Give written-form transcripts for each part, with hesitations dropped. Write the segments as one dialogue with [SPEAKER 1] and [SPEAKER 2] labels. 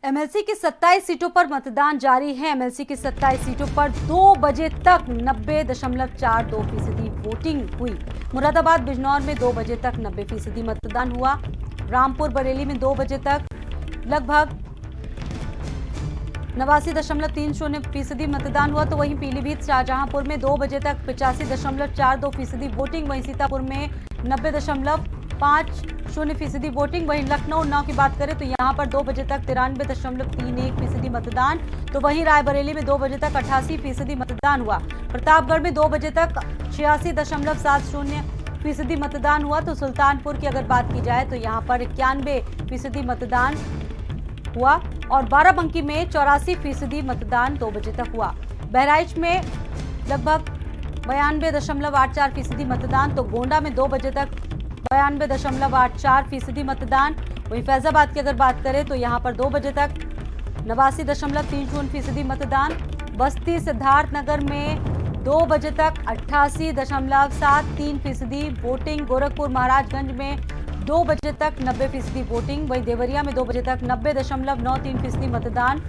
[SPEAKER 1] MLC की 27 सीटों पर मतदान जारी है। एमएलसी की 27 सीटों पर 2 बजे तक 90.42% वोटिंग हुई। मुरादाबाद बिजनौर में 2 बजे तक 90% मतदान हुआ। रामपुर बरेली में 2 बजे तक लगभग 89.30% मतदान हुआ। तो वहीं पीलीभीत शाहजहांपुर में 2 बजे तक 85.42% वोटिंग। वहीं सीतापुर में 90.50% वोटिंग। वहीं लखनऊ उन्नाव की बात करें तो यहां पर 2 बजे तक 93.31% मतदान। तो वहीं रायबरेली में 2 बजे तक 88% मतदान हुआ। प्रतापगढ़ में 2 बजे तक 86.70% मतदान हुआ। तो सुल्तानपुर की अगर बात की जाए तो यहां पर 91% मतदान हुआ और बाराबंकी में 84% मतदान 2 बजे तक हुआ। बहराइच में लगभग 92.84% मतदान। तो गोंडा में 2 बजे तक 92.84% मतदान। वहीं फैजाबाद की अगर बात करें तो यहां पर 2 बजे तक 89.30% मतदान। बस्ती सिद्धार्थनगर में 2 बजे तक 88.73% वोटिंग। गोरखपुर महाराजगंज में 2 बजे तक 90% वोटिंग। वहीं देवरिया में 2 बजे तक 90.93% मतदान।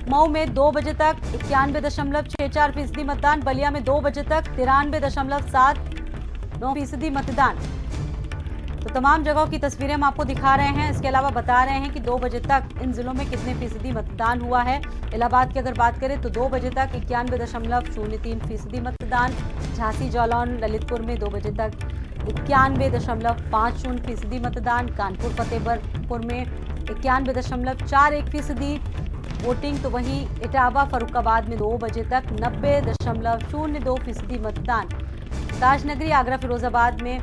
[SPEAKER 1] मऊ में 2 बजे तक 91.64% मतदान। बलिया में 2 बजे तक 93.79% मतदान। तो तमाम जगहों की तस्वीरें हम आपको दिखा रहे हैं। इसके अलावा बता रहे हैं कि 2 बजे तक इन जिलों में कितने फीसदी मतदान हुआ है। इलाहाबाद की अगर बात करें तो 2 बजे तक 91.03% मतदान। झांसी जालौन ललितपुर में 2 बजे तक 91.50% मतदान। कानपुर फतेहपुर में 91.41% वोटिंग। तो वहीं इटावा फरुखाबाद में 2 बजे तक 90.02% मतदान। ताजनगरी आगरा फिरोजाबाद में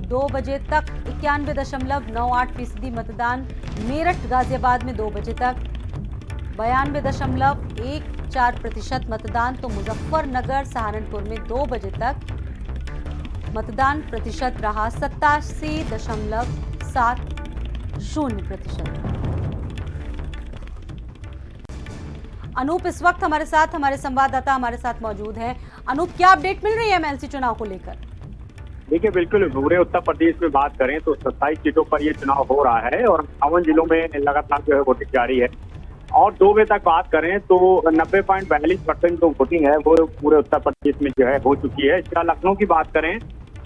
[SPEAKER 1] 2 बजे तक 91.98% मतदान। मेरठ गाजियाबाद में 2 बजे तक 92.14% मतदान। तो मुजफ्फरनगर सहारनपुर में 2 बजे तक मतदान प्रतिशत रहा 87.70%। अनूप इस वक्त हमारे संवाददाता हमारे साथ मौजूद हैं। अनूप, क्या अपडेट मिल रही है एमएलसी चुनाव को लेकर?
[SPEAKER 2] देखिए, बिल्कुल पूरे उत्तर प्रदेश में बात करें तो 27 सीटों पर ये चुनाव हो रहा है और 58 जिलों में लगातार जो है वोटिंग जारी है। और 2 बजे तक बात करें तो 90.42% जो वोटिंग है वो पूरे उत्तर प्रदेश में जो है हो चुकी है। इसके लखनऊ की बात करें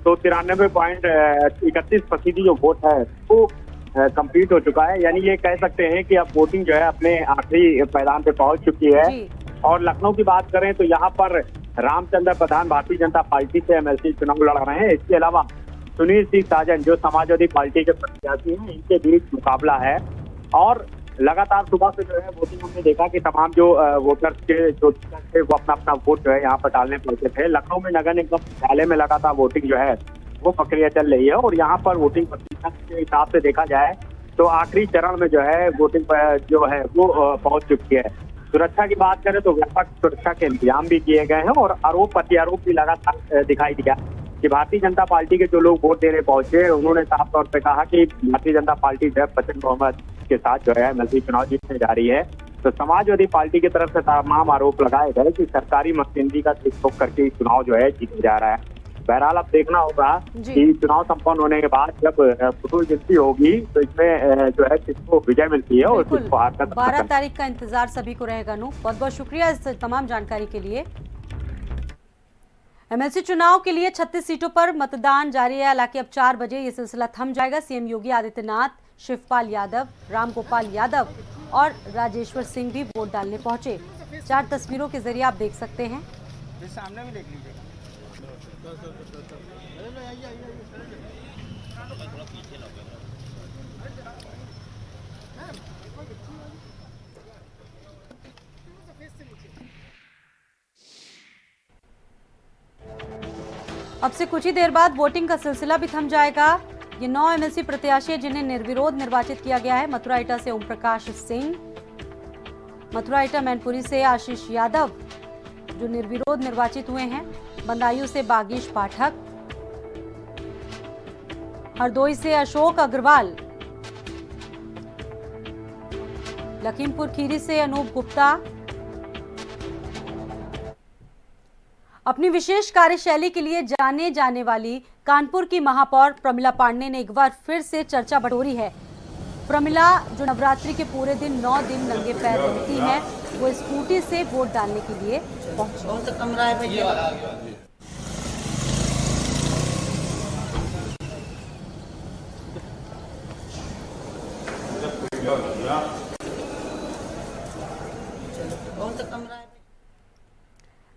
[SPEAKER 2] तो 93.31% जो वोट है वो कंप्लीट हो चुका है। यानी ये कह सकते हैं कि अब वोटिंग जो है अपने आखिरी मैदान पे पहुंच चुकी है। और लखनऊ की बात करें तो यहाँ पर रामचंद्र प्रधान भारतीय जनता पार्टी से एमएलसी चुनाव लड़ रहे हैं। इसके अलावा सुनील सिंह साजन जो समाजवादी पार्टी के प्रत्याशी हैं, इनके बीच मुकाबला है। और लगातार सुबह से जो है वोटिंग हमने देखा कि तमाम जो वोटर्स के जो थे वो अपना अपना वोट जो है यहाँ पर डालने पहुंचे थे। लखनऊ में नगर निगम मुख्यालय में लगातार वोटिंग जो है वो प्रक्रिया चल रही है। और यहाँ पर वोटिंग प्रतिशत के हिसाब से देखा जाए तो आखिरी चरण में जो है वोटिंग जो है वो पहुंच चुकी है। सुरक्षा की बात करें तो व्यापक सुरक्षा के इंतजाम भी किए गए हैं और आरोप प्रत्यारोप भी लगातार दिखाई दिया कि भारतीय जनता पार्टी के जो लोग वोट देने पहुंचे उन्होंने साफ तौर पे कहा कि भारतीय जनता पार्टी जो है प्रचंड बहुमत के साथ जो है एमएलसी चुनाव जीतने जा रही है। तो समाजवादी पार्टी की तरफ से तमाम आरोप लगाए गए कि सरकारी मशीनरी का उपयोग करके चुनाव जो है जीता जा रहा है। बहरहाल अब देखना होगा कि चुनाव संपन्न होने के बाद जब फुटबॉल गिनती होगी तो इसमें जो है किसको विजय मिलती है और किसको हार का
[SPEAKER 1] 12 तारीख का इंतजार सभी को रहेगा। नु बहुत बहुत शुक्रिया इस तमाम जानकारी के लिए। एमएलसी चुनाव के लिए 36 सीटों पर मतदान जारी है। हालांकि अब 4 बजे ये सिलसिला थम जाएगा। सीएम योगी आदित्यनाथ, शिवपाल यादव, रामगोपाल यादव और राजेश्वर सिंह भी वोट डालने पहुंचे। 4 तस्वीरों के जरिए आप देख सकते हैं।
[SPEAKER 3] सामने भी देख लीजिए।
[SPEAKER 1] अब से कुछ ही देर बाद वोटिंग का सिलसिला भी थम जाएगा। ये 9 एमएलसी प्रत्याशी जिन्हें निर्विरोध निर्वाचित किया गया है। मथुरा एटा से ओम प्रकाश सिंह, मथुरा एटा मैनपुरी से आशीष यादव जो निर्विरोध निर्वाचित हुए हैं। बंदायूं से बागीश पाठक, हरदोई से अशोक अग्रवाल, लखीमपुर खीरी से अनूप गुप्ता। अपनी विशेष कार्यशैली के लिए जाने जाने वाली कानपुर की महापौर प्रमिला पांडे ने एक बार फिर से चर्चा बटोरी है। प्रमिला जो नवरात्रि के पूरे दिन 9 दिन नंगे पैर रहती हैं, वो स्कूटी से वोट डालने के लिए पहुंची।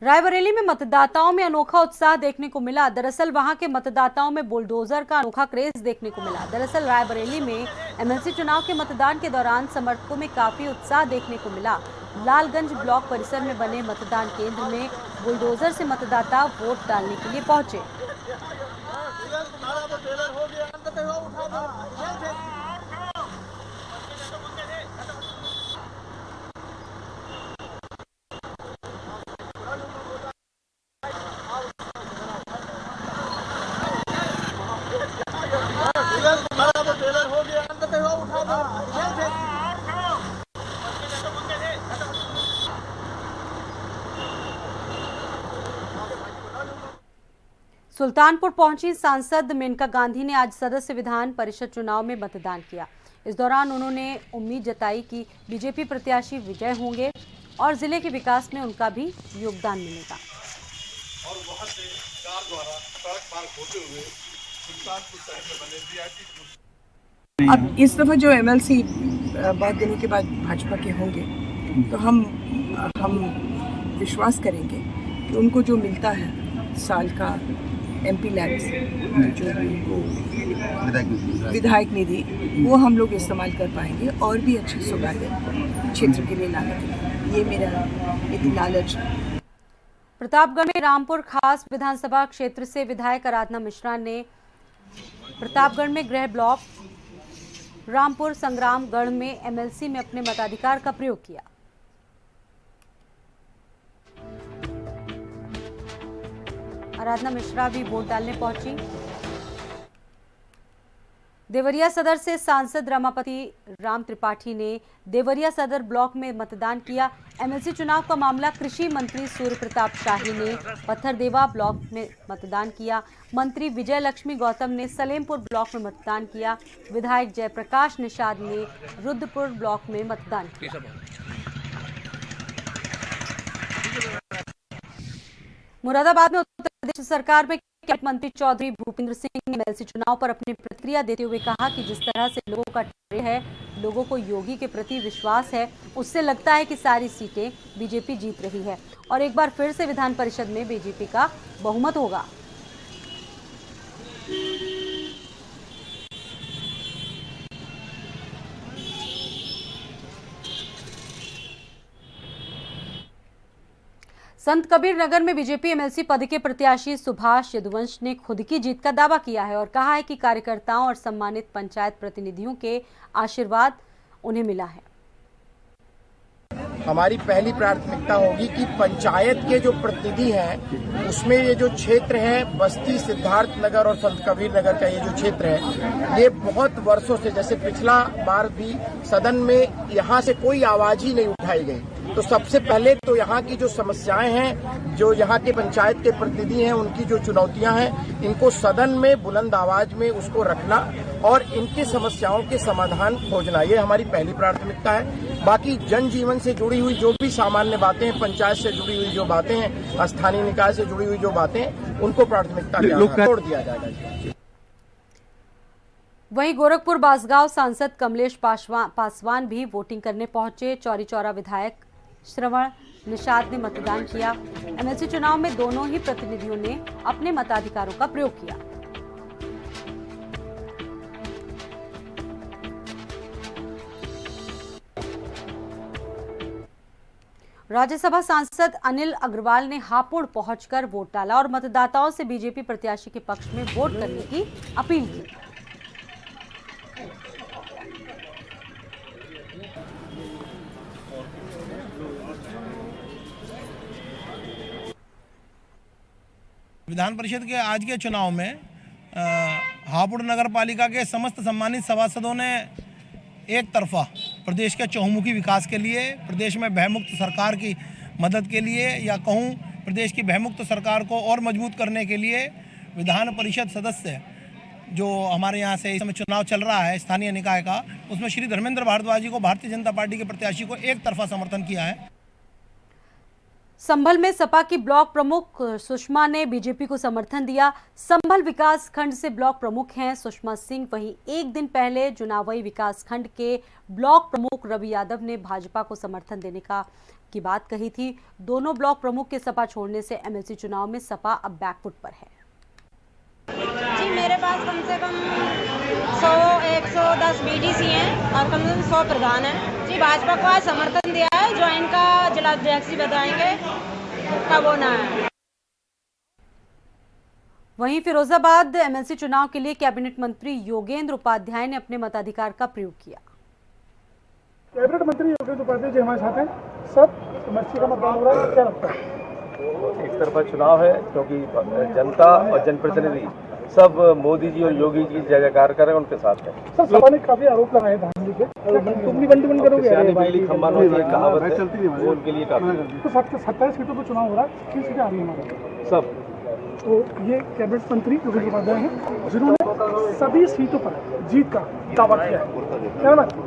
[SPEAKER 1] रायबरेली में मतदाताओं में अनोखा उत्साह देखने को मिला। दरअसल वहां के मतदाताओं में बुलडोजर का अनोखा क्रेज देखने को मिला। दरअसल रायबरेली में एमएलसी चुनाव के मतदान के दौरान समर्थकों में काफी उत्साह देखने को मिला। लालगंज ब्लॉक परिसर में बने मतदान केंद्र में बुलडोजर से मतदाता वोट डालने के लिए पहुंचे। सुल्तानपुर पहुंची सांसद मेनका गांधी ने आज सदस्य विधान परिषद चुनाव में मतदान किया। इस दौरान उन्होंने उम्मीद जताई कि बीजेपी प्रत्याशी विजय होंगे और जिले के विकास में उनका भी योगदान मिलेगा।
[SPEAKER 4] और वहां से कार द्वारा सड़क पार होते हुए सुल्तानपुर शहर में बने VIP।
[SPEAKER 5] अब इस दफा जो एमएलसी बहुत दिनों के बाद भाजपा के होंगे, तो हम विश्वास करेंगे कि उनको जो मिलता है साल का MP लैब्स, जो उनको विधायक निधि, वो हम लोग इस्तेमाल कर पाएंगे और भी अच्छी सुविधाएं क्षेत्र के लिए लाने के लिए। ये मेरा एक लालच है।
[SPEAKER 1] प्रतापगढ़ में रामपुर खास विधानसभा क्षेत्र से विधायक आराधना मिश्रा ने प्रतापगढ़ में गृह ब्लॉक रामपुर संग्रामगढ़ में एमएलसी में अपने मताधिकार का प्रयोग किया। आराधना मिश्रा भी वोट डालने पहुंची। देवरिया सदर से सांसद रमापति राम त्रिपाठी ने देवरिया सदर ब्लॉक में मतदान किया। एमएलसी चुनाव का मामला कृषि मंत्री सूर्य प्रताप शाही ने पत्थरदेवा ब्लॉक में मतदान किया। मंत्री विजय लक्ष्मी गौतम ने सलेमपुर ब्लॉक में मतदान किया। विधायक जयप्रकाश निषाद ने रुद्रपुर ब्लॉक में मतदान किया। मुरादाबाद में उत्तर प्रदेश सरकार में कैबिनेट मंत्री चौधरी भूपेंद्र सिंह ने एमएलसी चुनाव पर अपनी प्रतिक्रिया देते हुए कहा कि जिस तरह से लोगों का ट्रेंड है, लोगों को योगी के प्रति विश्वास है, उससे लगता है कि सारी सीटें बीजेपी जीत रही है और एक बार फिर से विधान परिषद में बीजेपी का बहुमत होगा। संत कबीर नगर में बीजेपी एमएलसी पद के प्रत्याशी सुभाष यदुवंश ने खुद की जीत का दावा किया है और कहा है कि कार्यकर्ताओं और सम्मानित पंचायत प्रतिनिधियों के आशीर्वाद उन्हें मिला है।
[SPEAKER 6] हमारी पहली प्राथमिकता होगी कि पंचायत के जो प्रतिनिधि हैं, उसमें ये जो क्षेत्र है बस्ती, सिद्धार्थ नगर और संत कबीर नगर का ये जो क्षेत्र है, ये बहुत वर्षों से, जैसे पिछला बार भी सदन में यहाँ से कोई आवाज ही नहीं उठाई गई, तो सबसे पहले तो यहाँ की जो समस्याएं हैं, जो यहाँ के पंचायत के प्रतिनिधि हैं, उनकी जो चुनौतियां हैं, इनको सदन में बुलंद आवाज में उसको रखना और इनकी समस्याओं के समाधान खोजना, ये हमारी पहली प्राथमिकता है। बाकी जनजीवन से जुड़ी हुई जो भी सामान्य बातें हैं, पंचायत से जुड़ी हुई जो बातें हैं, स्थानीय निकाय से जुड़ी हुई जो बातें हैं, उनको प्राथमिकता छोड़ दिया जाएगा।
[SPEAKER 1] वहीं गोरखपुर बांसगांव सांसद कमलेश पासवान भी वोटिंग करने पहुंचे। चौरी चौरा विधायक श्रवण निषाद ने मतदान किया। एमएलसी चुनाव में दोनों ही प्रतिनिधियों ने अपने मताधिकारों का प्रयोग किया। राज्यसभा सांसद अनिल अग्रवाल ने हापुड़ पहुंचकर वोट डाला और मतदाताओं से बीजेपी प्रत्याशी के पक्ष में वोट करने की अपील की।
[SPEAKER 7] विधान परिषद के आज के चुनाव में हापुड़ नगर पालिका के समस्त सम्मानित सभासदों ने एक तरफा प्रदेश के चहुमुखी विकास के लिए, प्रदेश में भयमुक्त सरकार की मदद के लिए, या कहूँ प्रदेश की भयमुक्त सरकार को और मजबूत करने के लिए विधान परिषद सदस्य जो हमारे यहाँ से इस समय चुनाव चल रहा है स्थानीय निकाय का, उसमें श्री धर्मेंद्र भारद्वाज जी को भारतीय जनता पार्टी के प्रत्याशी को एक तरफा समर्थन किया है।
[SPEAKER 1] संभल में सपा की ब्लॉक प्रमुख सुषमा ने बीजेपी को समर्थन दिया। संभल विकास खंड से ब्लॉक प्रमुख हैं सुषमा सिंह। वहीं एक दिन पहले जुनावई विकास खंड के ब्लॉक प्रमुख रवि यादव ने भाजपा को समर्थन देने की बात कही थी। दोनों ब्लॉक प्रमुख के सपा छोड़ने से एमएलसी चुनाव में सपा अब बैकफुट पर है।
[SPEAKER 8] जी मेरे पास कम से कम 100-110 बीडीसी हैं और कम से कम 100 प्रधान हैं। जी भाजपा को आज समर्थन दिया है, जो इनका जिला अध्यक्ष बताएंगे कब होना है।
[SPEAKER 1] वहीं फिरोजाबाद एमएलसी चुनाव के लिए कैबिनेट मंत्री योगेंद्र उपाध्याय ने अपने मताधिकार का प्रयोग किया।
[SPEAKER 9] कैबिनेट मंत्री योगेंद्र उपाध्याय जी हमारे साथ हैं। सब समस्या का मतदान हो रहा है, क्या लगता है?
[SPEAKER 10] एक तरफा चुनाव है क्योंकि जनता और जनप्रतिनिधि सब मोदी जी और योगी जी जय जयकार कर रहे हैं, उनके साथ है।
[SPEAKER 9] सर सपा ने काफी आरोप लगाए धांधली के, तुम भी बंद करोगे?
[SPEAKER 10] बिजली खम्बा नौती कहावत है, वो उनके लिए काफी।
[SPEAKER 9] तो 27 सीटों पर चुनाव हो रहा है, किस सीटें आ रही है हमारे
[SPEAKER 10] सब?
[SPEAKER 9] तो ये कैबिनेट मंत्री योगेंद्र उपाध्याय हैं जिन्होंने सभी सीटों पर जीत का दावा किया है।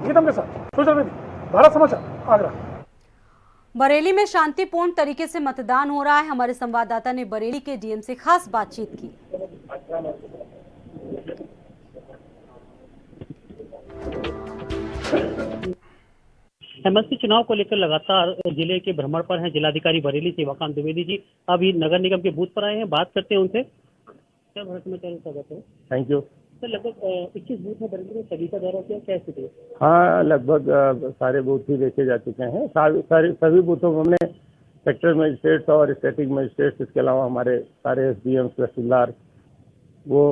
[SPEAKER 9] गीतम के साथ सोशल मीडिया भारत समाचार आगरा।
[SPEAKER 1] बरेली में शांतिपूर्ण तरीके से मतदान हो रहा है। हमारे संवाददाता ने बरेली के डीएम से खास बातचीत की।
[SPEAKER 11] एमएलसी चुनाव को लेकर लगातार जिले के भ्रमण पर हैं जिलाधिकारी बरेली सेवाकांत द्विवेदी जी। अभी नगर निगम के बूथ पर आए हैं, बात करते हैं उनसे। क्या भारत में स्वागत है।
[SPEAKER 10] थैंक यू
[SPEAKER 11] सर, लगभग 21 बूथ है बरेली में, सभी का दौरा किया, क्या स्थिति है?
[SPEAKER 10] हाँ, लगभग सारे बूथ ही देखे जा चुके हैं। सभी बूथों में हमने सेक्टर मजिस्ट्रेट्स और स्टैटिक मजिस्ट्रेट्स, इसके अलावा हमारे सारे एसडीएम तहसीलदार वो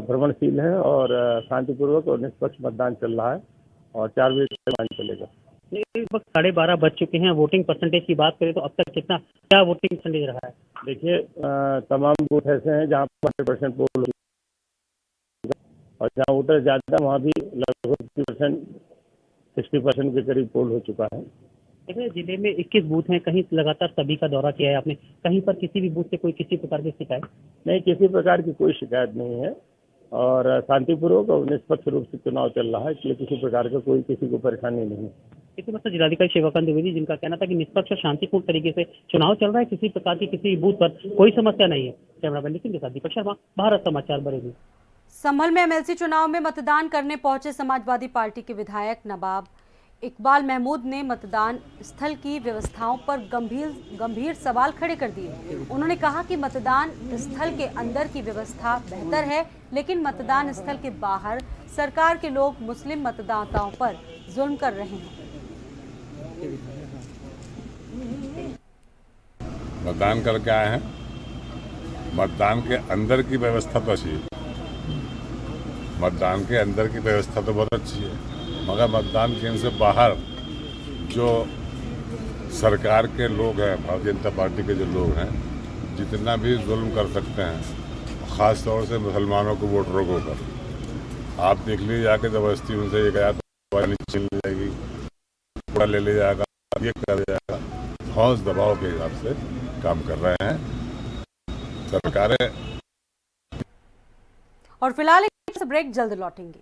[SPEAKER 10] भ्रमणशील हैं और शांतिपूर्वक और निष्पक्ष मतदान चल रहा है और 4 बजे तक मतदान चलेगा।
[SPEAKER 11] लगभग 12:30 बज चुके हैं। वोटिंग परसेंटेज की बात करें तो अब तक क्या वोटिंग परसेंटेज रहा है?
[SPEAKER 10] देखिए, तमाम बूथ ऐसे हैं जहाँ 100% पोल हो और जहाँ वोटर ज्यादा वहाँ भी लगभग 60% के करीब पोल हो चुका है।
[SPEAKER 11] देखिए, जिले में 21 बूथ हैं, कहीं लगातार सभी का दौरा किया है आपने, कहीं पर किसी भी बूथ से कोई किसी प्रकार की शिकायत
[SPEAKER 10] नहीं? किसी प्रकार की कोई शिकायत नहीं है और शांतिपूर्वक और निष्पक्ष रूप से चुनाव चल रहा है, इसलिए किसी प्रकार का कोई किसी को परेशानी नहीं है।
[SPEAKER 11] इसी मतलब जिलाधिकारी सेवाकांत द्विवेदी जिनका कहना था कि निष्पक्ष और शांतिपूर्ण तरीके से चुनाव चल रहा है, किसी प्रकार की किसी बूथ पर कोई समस्या नहीं है। कैमरामैन नितिन के साथ दीपक शर्मा, भारत समाचार बरेली।
[SPEAKER 1] संभल में एमएलसी चुनाव में मतदान करने पहुंचे समाजवादी पार्टी के विधायक नवाब इकबाल महमूद ने मतदान स्थल की व्यवस्थाओं पर गंभीर सवाल खड़े कर दिए। उन्होंने कहा कि मतदान स्थल के अंदर की व्यवस्था बेहतर है, लेकिन मतदान स्थल के बाहर सरकार के लोग मुस्लिम मतदाताओं पर जुल्म कर रहे हैं।
[SPEAKER 4] मतदान करके आए हैं, मतदान के अंदर की व्यवस्था तो अच्छी है, मतदान के अंदर की व्यवस्था तो बहुत अच्छी है, मगर मतदान केंद्र से बाहर जो सरकार के लोग हैं, भारतीय जनता पार्टी के जो लोग हैं, जितना भी जुल्म कर सकते हैं, ख़ास तौर से मुसलमानों को वोटरों को ऊपर। आप देख लीजिए जाके जबरदस्ती उनसे ये कहा तो छीन ली जाएगी, कूड़ा ले लिया जाएगा, ये कर दिया जाएगा। हौस दबाव के हिसाब से काम कर रहे हैं सरकारें।
[SPEAKER 1] और फिलहाल एक ब्रेक, जल्द लौटेंगे।